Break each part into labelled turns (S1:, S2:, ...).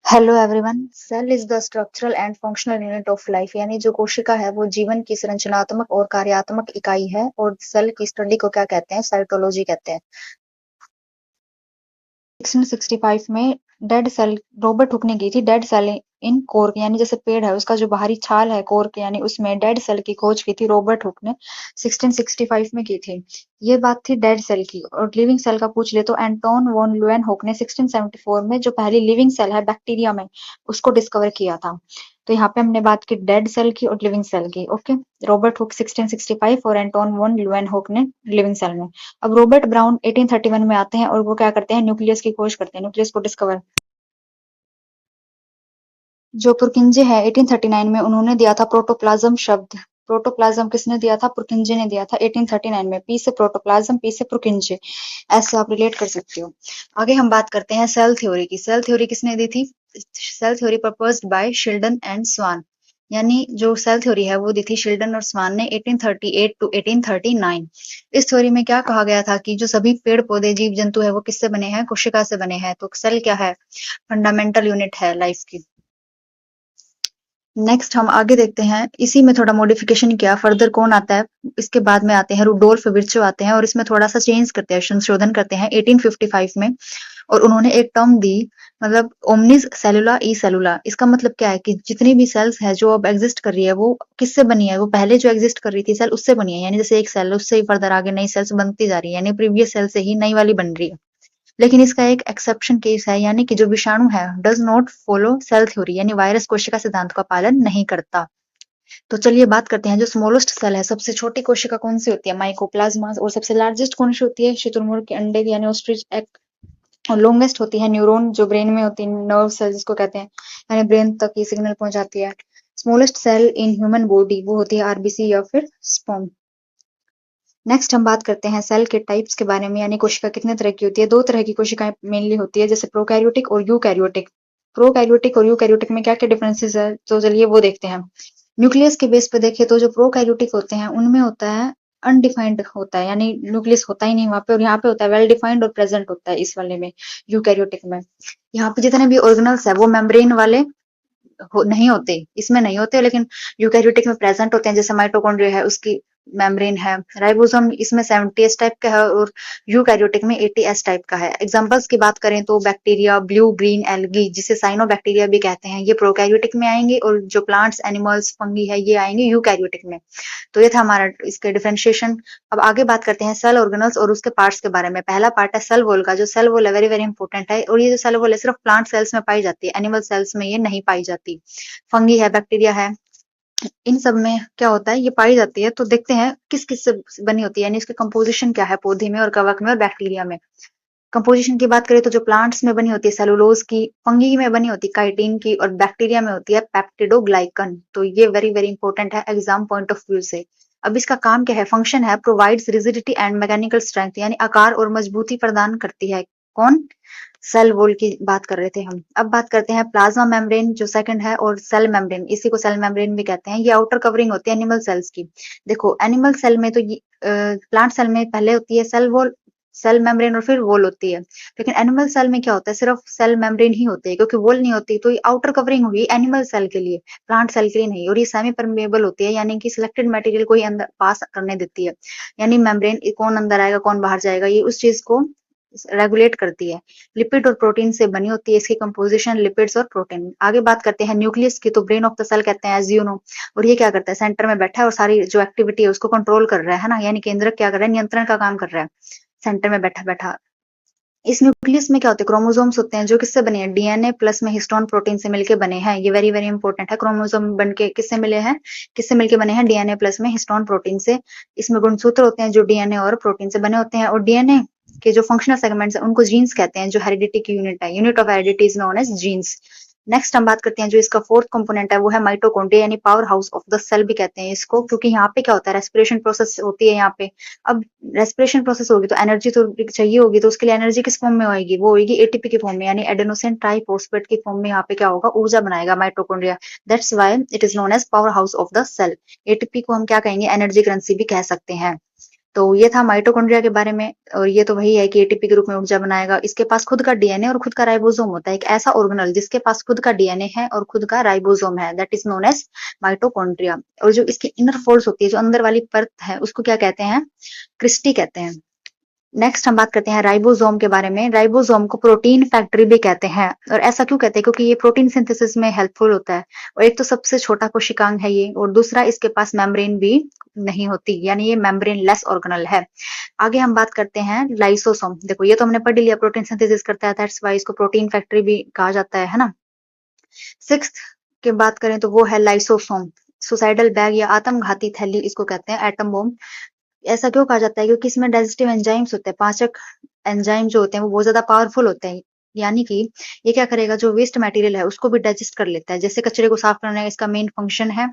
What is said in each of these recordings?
S1: Hello everyone. Cell is the structural and functional unit of life, यानी जो कोशिका है वो जीवन की संरचनात्मक और कार्यात्मक इकाई है। और सेल की स्टडी को क्या कहते हैं? साइटोलॉजी कहते हैं। 1665 में डेड सेल रॉबर्ट हुक ने की थी। डेड सेल इन कोर्क, यानी जैसे पेड़ है उसका जो बाहरी छाल है कोर्क, यानी उसमें डेड सेल की खोज की थी रॉबर्ट हुक ने 1665 में की थी। ये बात थी डेड सेल की। और लिविंग सेल का पूछ ले तो एंटोन वॉन ल्यूवेनहुक ने 1674 में जो पहली लिविंग सेल है बैक्टीरिया में, उसको डिस्कवर किया था। तो यहाँ पे हमने बात की डेड सेल की और लिविंग सेल की। ओके, रॉबर्ट हुक 1665 और एंटोन वॉन ल्यूवेनहुक ने लिविंग सेल में। अब रॉबर्ट ब्राउन 1831 में आते हैं और वो क्या करते हैं? न्यूक्लियस की खोज करते हैं, न्यूक्लियस को डिस्कवर। जो पुरकिंजे है 1839 में उन्होंने दिया था प्रोटोप्लाज्म शब्द। प्रोटोप्लाज्म किसने दिया था? पुरकिंजे ने दिया था 1839 में। पी से प्रोटोप्लाज्म, पी से पुरकिंजे, ऐसे आप रिलेट कर सकते हो। आगे हम बात करते हैं सेल थ्योरी की। सेल थ्योरी किसने दी थी? Cell theory proposed by Schleiden and Schwann, यानी जो सेल थ्योरी है वो दी थी शिल्डन और स्वान ने 1838 टू 1839। इस थ्योरी में क्या कहा गया था कि जो सभी पेड़ पौधे जीव जंतु है वो किससे बने हैं? कोशिका से बने हैं। तो सेल क्या है? फंडामेंटल यूनिट है लाइफ की। नेक्स्ट हम आगे देखते हैं। इसी में थोड़ा मॉडिफिकेशन किया। फर्दर कौन आता है? इसके बाद में आते हैं रुडोल्फ विर्चो आते हैं और इसमें थोड़ा सा चेंज करते हैं, संशोधन करते हैं 1855 में। और उन्होंने एक टर्म दी, मतलब ओमनिस सेलुला ई सेलुला। इसका मतलब क्या है कि जितनी भी सेल्स है जो अब एग्जिस्ट कर रही है वो किससे बनी है? वो पहले जो एग्जिस्ट कर रही थी सेल उससे बनी है। यानी जैसे एक सेल उससे ही फर्दर आगे नई सेल्स बनती जा रही है, यानी प्रीवियस सेल से ही नई वाली बन रही है। लेकिन इसका एक एक्सेप्शन केस है, यानी कि जो विषाणु है does not follow cell theory, यानी वायरस कोशिका सिद्धांत का पालन नहीं करता। तो चलिए बात करते हैं जो स्मॉलेस्ट सेल है, सबसे छोटी कोशिका कौन सी होती है? माइकोप्लाज्मा। और सबसे लार्जेस्ट कौन सी होती है? शुतुरमुर्ग के अंडे यानी ऑस्ट्रिच एग। और लॉन्गेस्ट होती है न्यूरॉन, जो ब्रेन में होती है, नर्व सेल जिसको कहते हैं, यानी ब्रेन तक ये सिग्नल पहुंचाती है। Smallest cell in human body वो होती है आरबीसी या फिर स्पर्म। नेक्स्ट हम बात करते हैं सेल के टाइप्स के बारे में, यानी कोशिका कितने तरह की होती है। दो तरह की कोशिकाएं मेनली होती है, जैसे प्रोकैरियोटिक और यूकैरियोटिक। प्रोकैरियोटिक और यूकैरियोटिक में क्या क्या डिफरेंसेस है, तो चलिए वो देखते हैं। न्यूक्लियस के बेस पे देखें तो जो प्रोकैरियोटिक होते हैं उनमें होता है अनडिफाइंड होता है, यानी न्यूक्लियस होता ही नहीं वहां पे। और यहाँ पे होता है वेल डिफाइंड और प्रेजेंट होता है इस वाले में, यूकैरियोटिक में। यहाँ पे जितने भी ऑर्गेनल्स है वो मेम्ब्रेन वाले नहीं होते, इसमें नहीं होते, लेकिन यूकैरियोटिक में प्रेजेंट होते हैं। जैसे माइटोकॉन्ड्रिया है उसकी मेम्ब्रेन है। राइबोसोम इसमें 70s टाइप का है और यूकैरियोटिक में 80s टाइप का है। एग्जांपल्स की बात करें तो बैक्टीरिया, ब्लू ग्रीन एल्गी जिसे साइनोबैक्टीरिया भी कहते हैं, ये प्रोकैरियोटिक में आएंगे। और जो प्लांट्स, एनिमल्स, फंगी है ये आएंगे यूकैरियोटिक में। तो ये था हमारा इसके डिफरेंशिएशन। अब आगे बात करते हैं सेल ऑर्गेनल्स और उसके पार्ट्स के बारे में। पहला पार्ट है सेल वॉल का। जो सेल वॉल है वेरी वेरी इंपॉर्टेंट है। और ये जो सेल वॉल है सिर्फ प्लांट सेल्स में पाई जाती है, एनिमल सेल्स में ये नहीं पाई जाती। फंगी है, बैक्टीरिया है, इन सब में क्या होता है? ये पाई जाती है। तो देखते हैं किस किस से बनी होती है, यानी इसकी कंपोजिशन क्या है पौधे में और कवक में और बैक्टीरिया में। कंपोजिशन की बात करें तो जो प्लांट्स में बनी होती है सेलुलोज की, फंगी में बनी होती है काइटिन की, और बैक्टीरिया में होती है पेप्टिडोग्लाइकन। तो ये वेरी वेरी इंपॉर्टेंट है एग्जाम पॉइंट ऑफ व्यू से। अब इसका काम क्या है? फंक्शन है provides rigidity and mechanical strength, यानी आकार और मजबूती प्रदान करती है। कौन? सेल वॉल की बात कर रहे थे हम। अब बात करते हैं प्लाज्मा मेम्ब्रेन जो सेकंड है, और सेल मेम्ब्रेन, इसी को सेल मेम्ब्रेन भी कहते हैं। ये आउटर कवरिंग होती है एनिमल सेल्स की। देखो एनिमल सेल में तो प्लांट सेल में पहले होती है सेल वॉल, सेल मेम्ब्रेन और फिर वॉल होती है। लेकिन एनिमल सेल में क्या होता है? सिर्फ सेल मेम्ब्रेन ही होती है, क्योंकि वॉल नहीं होती। तो ये आउटर कवरिंग हुई एनिमल सेल के लिए, प्लांट सेल के लिए नहीं। और ये सेमी परमेबल होती है, यानी कि सिलेक्टेड मटेरियल को ही अंदर पास करने देती है। यानी मेम्ब्रेन कौन अंदर आएगा कौन बाहर जाएगा ये उस चीज को रेगुलेट करती है। लिपिड और प्रोटीन से बनी होती है, इसकी कंपोजिशन लिपिड्स और प्रोटीन। आगे बात करते हैं न्यूक्लियस की। तो ब्रेन ऑफ द सेल कहते हैं एज यू नो। और ये क्या करता है? सेंटर में बैठा है और सारी जो एक्टिविटी है उसको कंट्रोल कर रहा है ना, यानी केंद्रक क्या कर रहा है? नियंत्रण का काम कर रहा है सेंटर में बैठा बैठा। इस न्यूक्लियस में क्या होते हैं? क्रोमोसोम्स होते हैं जो किससे बने हैं? डीएनए प्लस में हिस्टोन प्रोटीन से मिलके बने हैं। ये वेरी वेरी इंपॉर्टेंट है। क्रोमोसोम बनके किससे मिले हैं? किससे मिलके बने हैं? डीएनए प्लस में हिस्टोन प्रोटीन से। इसमें गुणसूत्र होते हैं जो डीएनए और प्रोटीन से बने होते हैं। और डीएनए के जो फंक्शनल सेगमेंट्स हैं उनको जीन्स कहते हैं, जो हेरिडिटी की यूनिट है। Unit of heredity is known as genes. Next हम बात करते हैं जो इसका फोर्थ कंपोनेंट है वो है माइटोकॉन्ड्रिया, यानी power house of the cell भी कहते हैं इसको, क्योंकि यहाँ पे क्या होता है? रेस्पिरेशन प्रोसेस होती है यहाँ पे। अब रेस्पिरेशन प्रोसेस होगी तो एनर्जी तो चाहिए होगी, तो उसके लिए एनर्जी किस फॉर्म में होगी? वो होगी एटीपी की फॉर्म में, यानी एडेनोसिन ट्राइफॉस्फेट की फॉर्म में। यहाँ पे क्या होगा? ऊर्जा बनाएगा mitochondria. That's why it is known as power house of the cell. ATP को हम क्या कहेंगे? एनर्जी करेंसी भी कह सकते हैं। तो ये था माइटोकॉन्ड्रिया के बारे में, और ये तो वही है कि एटीपी के रूप में ऊर्जा बनाएगा। इसके पास खुद का डीएनए और खुद का राइबोसोम होता है, एक ऐसा ऑर्गेनेल जिसके पास खुद का डीएनए है और खुद का राइबोसोम है, that is known as mitochondria. और जो इसकी इनर फोर्स होती है, जो अंदर वाली परत है, उसको क्या कहते हैं? क्रिस्टी कहते हैं। नेक्स्ट हम बात करते हैं राइबोसोम के बारे में। राइबोसोम को प्रोटीन फैक्ट्री भी कहते हैं, और ऐसा क्यों कहते हैं? क्योंकि ये प्रोटीन सिंथेसिस में हेल्पफुल होता है, और एक तो सबसे छोटा कोशिकांग है ये, और दूसरा इसके पास मेम्ब्रेन भी नहीं होती, यानी ये मेम्ब्रेन लेस ऑर्गेनल है। आगे हम बात करते हैं लाइसोसोम। देखो ये तो हमने पढ़ लिया, प्रोटीन सिंथेसिस करता है, दैट्स व्हाई इसको प्रोटीन फैक्ट्री भी कहा जाता है ना। सिक्स्थ की बात करें तो वो है लाइसोसोम। सुसाइडल बैग या आत्मघाती थैली इसको कहते हैं, एटम बॉम्ब। ऐसा क्यों कहा जाता है? क्योंकि इसमें डाइजेस्टिव एंजाइम्स होते हैं, पाचक एंजाइम जो होते हैं वो बहुत ज्यादा पावरफुल होते हैं। यानी कि ये क्या करेगा, जो वेस्ट मटेरियल है उसको भी डाइजेस्ट कर लेता है, जैसे कचरे को साफ करना इसका मेन फंक्शन है।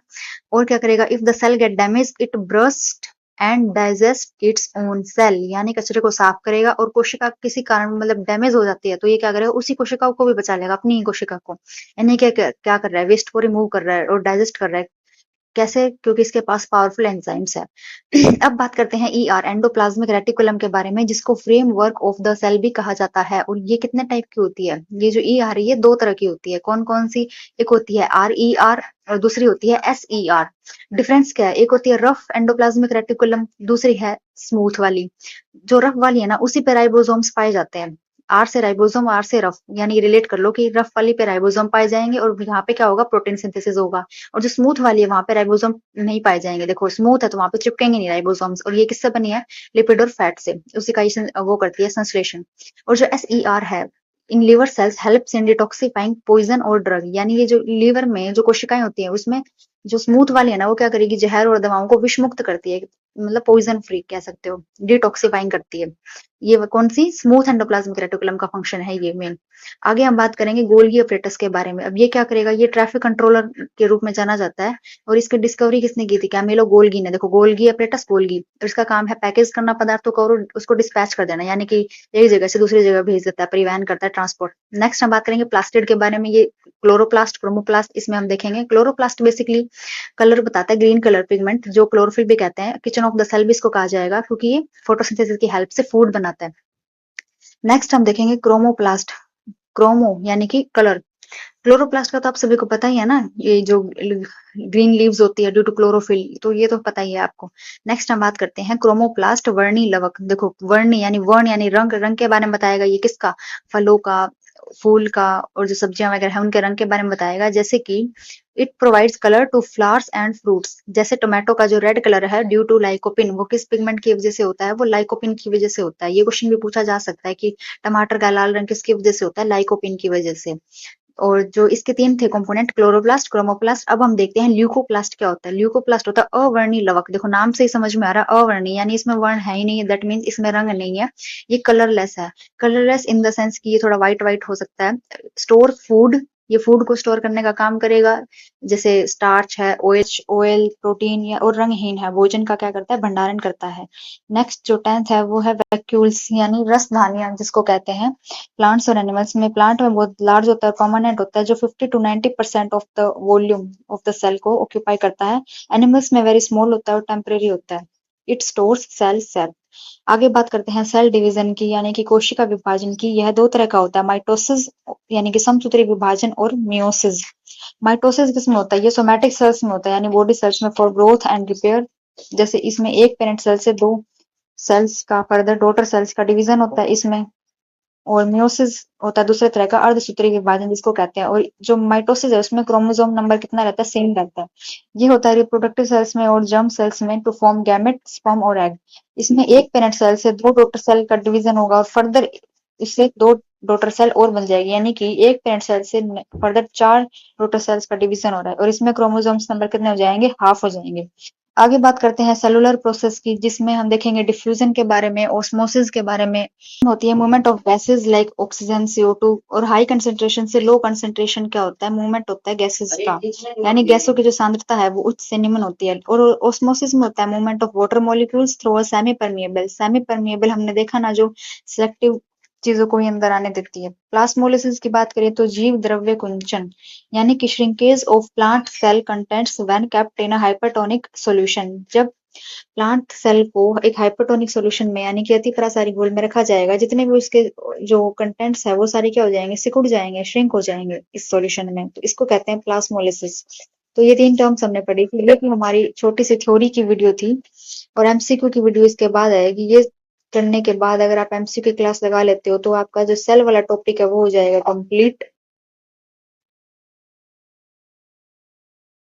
S1: और क्या करेगा, if the cell get damage it burst and digest its own cell, यानी कचरे को साफ करेगा, और कोशिका किसी कारण मतलब डैमेज हो जाती है तो ये क्या करेगा, उसी कोशिका को भी बचा लेगा, अपनी ही कोशिका को। यानी क्या क्या कर रहा है, वेस्ट को रिमूव कर रहा है और डाइजेस्ट कर रहा है। कैसे? क्योंकि इसके पास पावरफुल एंजाइम्स है। अब बात करते हैं ईआर, एंडोप्लाज्मिक रेटिकुलम के बारे में, जिसको फ्रेमवर्क ऑफ द सेल भी कहा जाता है। और ये कितने टाइप की होती है? ये जो ईआर है ये दो तरह की होती है। कौन कौन सी? एक होती है आरईआर और दूसरी होती है एसईआर। डिफरेंस क्या है? एक होती है रफ एंडोप्लाज्मिक रेटिकुलम, दूसरी है स्मूथ वाली। जो रफ वाली है ना, उसी पे राइबोसोम्स पाए जाते हैं। आर से राइबोसोम, आर से रफ, यानी रिलेट कर लो कि रफ वाली पे राइबोसोम पाए जाएंगे और यहाँ पे क्या होगा, प्रोटीन सिंथेसिस होगा। और जो स्मूथ वाली है वहां पे राइबोसोम नहीं पाए जाएंगे। देखो स्मूथ है तो वहां पे चिपकेंगे नहीं राइबोसोम्स। और ये किससे बनी है? लिपिड और फैट से, उसी का वो करती है संश्लेषण। और जो एसईआर है, in liver cells helps in detoxifying poison और ड्रग, यानी ये जो लीवर में जो कोशिकाएं होती हैं उसमें जो स्मूथ वाली है ना, वो क्या करेगी, जहर और दवाओं को विषमुक्त करती है, मतलब पॉइजन फ्री कह सकते हो, डिटॉक्सिफाइंग करती है। ये कौन सी? स्मूथ एंडोप्लाज्मिक रेटिकुलम का फंक्शन है ये मेन। आगे हम बात करेंगे गोल्गी अपरेटस के बारे में। अब ये क्या करेगा, ये ट्रैफिक कंट्रोलर के रूप में जाना जाता है, और इसकी डिस्कवरी किसने की थी? कैमिलो गोल्गी ने। देखो गोल्गी अपरेटस, गोल्गी, और इसका काम है पैकेज करना पदार्थों को और उसको डिस्पैच कर देना, यानी कि एक जगह से दूसरी जगह भेज देता है, परिवहन करता है, ट्रांसपोर्ट। नेक्स्ट हम बात करेंगे प्लास्टिड के बारे में। ये क्लोरोप्लास्ट, क्रोमोप्लास्ट, इसमें हम देखेंगे। क्लोरोप्लास्ट बेसिकली कलर बताता है, ग्रीन कलर पिगमेंट, जो क्लोरोफिल भी कहते हैं, किचन ऑफ द सेल भी इसको कहा जाएगा, क्योंकि ये फोटोसिंथेसिस की हेल्प से फूड बनाता है। नेक्स्ट हम देखेंगे क्रोमोप्लास्ट। क्रोमो यानी कि कलर। क्लोरोप्लास्ट का तो आप सभी को पता ही है ना, ये जो ग्रीन लीव्स होती है ड्यू टू क्लोरोफिल, तो ये तो पता ही है आपको। नेक्स्ट हम बात करते हैं क्रोमोप्लास्ट वर्णी लवक। देखो वर्णी यानी वर्ण यानी रंग, रंग के बारे में बताएगा ये किसका? फलों का, फूल का, और जो सब्जियां वगैरह है उनके रंग के बारे में बताएगा। जैसे कि it provides colour to flowers and fruits. जैसे टोमेटो का जो रेड कलर है ड्यू टू लाइकोपिन, वो किस पिगमेंट की वजह से होता है? वो लाइकोपिन की वजह से होता है। ये क्वेश्चन भी पूछा जा सकता है कि टमाटर का लाल रंग किसकी वजह से होता है? लाइकोपिन की वजह से। और जो इसके तीन थे कंपोनेंट, क्लोरोप्लास्ट, क्रोमोप्लास्ट। अब हम देखते हैं ल्यूकोप्लास्ट क्या होता है। ल्यूकोप्लास्ट होता है अवर्णी लवक। देखो नाम से ही समझ में आ रहा है अवर्णी, यानी इसमें वर्ण है ही नहीं, दैट मीन्स इसमें रंग नहीं है। ये कलरलेस है। कलरलेस इन द सेंस कि ये थोड़ा व्हाइट व्हाइट हो सकता है। स्टोर फूड, ये फूड को स्टोर करने का काम करेगा, जैसे स्टार्च है, ओएच, ऑयल, प्रोटीन, या और रंगहीन है, भोजन का क्या करता है? भंडारण करता है। नेक्स्ट जो 10th है वो है वैक्यूल्स, यानी रस धानियां जिसको कहते हैं। प्लांट्स और एनिमल्स में, प्लांट में बहुत लार्ज होता है, परमानेंट होता है, जो 50 to 90% of the volume of the cell को ऑक्यूपाई करता है। एनिमल्स में वेरी स्मॉल होता है और टेम्परेरी होता है। It stores cell. आगे बात करते हैं सेल डिवीजन की, यानी कि कोशिका विभाजन की। यह दो तरह का होता है, माइटोसिस यानी कि समसूत्री विभाजन, और मियोसिस। माइटोसिस किसमें होता है? ये सोमैटिक सेल्स में होता है, यानी बॉडी सेल्स में, फॉर ग्रोथ एंड रिपेयर। जैसे इसमें एक पेरेंट सेल से दो सेल्स का फर्दर डॉटर सेल्स का डिवीजन होता है इसमें। और मियोसिस होता है दूसरे तरह का अर्धसूत्री विभाजन जिसको कहते हैं। और जो माइटोसिस है उसमें क्रोमोसोम नंबर कितना रहता है? सेम रहता है। ये होता है रिप्रोडक्टिव सेल्स में और जर्म सेल्स में, टू फॉर्म गैमेट, स्पर्म और एग। इसमें एक पेरेंट सेल से दो डॉटर सेल का डिवीजन होगा और फर्दर इससे दो डॉटर सेल और बन जाएगी, यानी कि एक पेरेंट सेल से फर्दर चार डॉटर सेल्स का डिवीजन हो रहा है। और इसमें क्रोमोसोम्स नंबर कितने हो जाएंगे? हाफ हो जाएंगे। आगे बात करते हैं सेलुलर प्रोसेस की, जिसमें हम देखेंगे डिफ्यूजन के बारे में, ऑस्मोसिस के बारे में। होती है movement of gases like oxygen, CO2। और हाई कंसेंट्रेशन से लो कंसेंट्रेशन क्या होता है? मूवमेंट होता है गैसेस का, यानी गैसों की जो सांद्रता है वो उच्च से निम्न होती है। और ऑस्मोसिस में होता है movement of water molecules through a semi permeable. Semi permeable हमने देखा ना, जो सिलेक्टिव चीजों को ही अंदर आने देती है। प्लास्मोलिसिस की बात करें तो जीव द्रव्य कुंचन, यानी कि shrinkage of plant cell contents when kept in a hypertonic solution. जब प्लांट सेल को एक हाइपरटोनिक सॉल्यूशन में यानी कि अति परासारी घोल में रखा जाएगा। जितने भी उसके जो कंटेंट्स है वो सारे क्या हो जाएंगे, सिकुड़ जाएंगे, श्रिंक हो जाएंगे इस सॉल्यूशन में। तो इसको कहते हैं प्लास्मोलिसिस। तो ये 3 टर्म्स हमने पढ़ी थी। ये की हमारी छोटी सी थ्योरी की वीडियो थी और एमसीक्यू की वीडियो इसके बाद आएगी। ये करने के बाद अगर आप एमसीक्यू क्लास लगा लेते हो तो आपका जो सेल वाला टॉपिक है वो हो जाएगा कंप्लीट।